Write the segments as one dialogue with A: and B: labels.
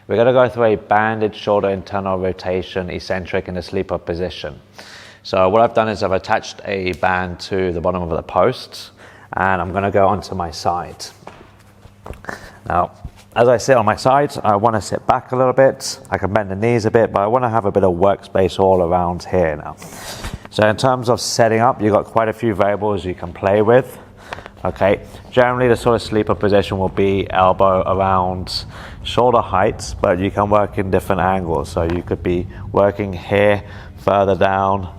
A: We're going to go through a banded shoulder internal rotation eccentric in the sleeper position. So what I've done is I've attached a band to the bottom of the post, and I'm going to go onto my side. Now, as I sit on my side, I want to sit back a little bit. I can bend the knees a bit, but I want to have a bit of workspace all around here now. So in terms of setting up, you've got quite a few variables you can play with. Okay, generally the sort of sleeper position will be elbow around shoulder height, but you can work in different angles. So you could be working here, further down,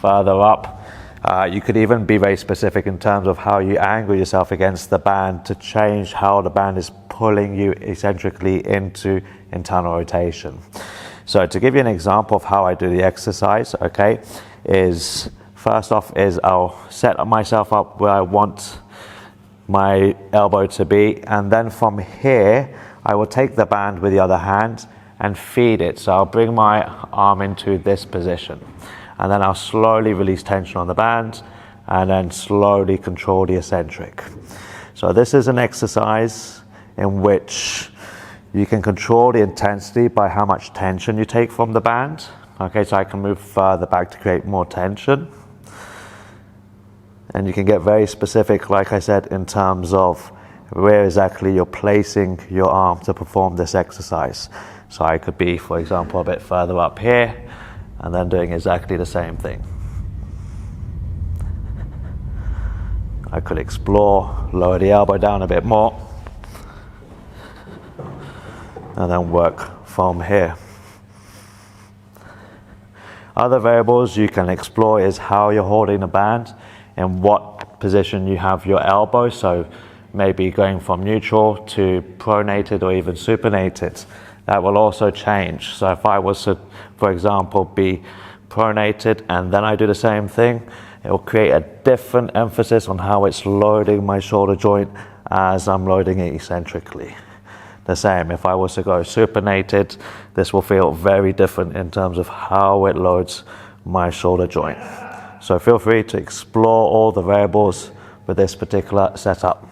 A: further up. You could even be very specific in terms of how you angle yourself against the band to change how the band is pulling you eccentrically into internal rotation. So to give you an example of how I do the exercise, okay, is first off is I'll set myself up where I want my elbow to be, and then from here I will take the band with the other hand and feed it. So I'll bring my arm into this position, and then I'll slowly release tension on the band and then slowly control the eccentric. So this is an exercise in which you can control the intensity by how much tension you take from the band. Okay, so I can move further back to create more tension. And you can get very specific, like I said, in terms of where exactly you're placing your arm to perform this exercise. So I could be, for example, a bit further up here and then doing exactly the same thing. I could explore, lower the elbow down a bit more, and then work from here. Other variables you can explore is how you're holding the band, in what position you have your elbow, so maybe going from neutral to pronated or even supinated. That will also change. So if I was to, for example, be pronated and then I do the same thing, it will create a different emphasis on how it's loading my shoulder joint as I'm loading it eccentrically. The same, if I was to go supinated, this will feel very different in terms of how it loads my shoulder joint. So feel free to explore all the variables with this particular setup.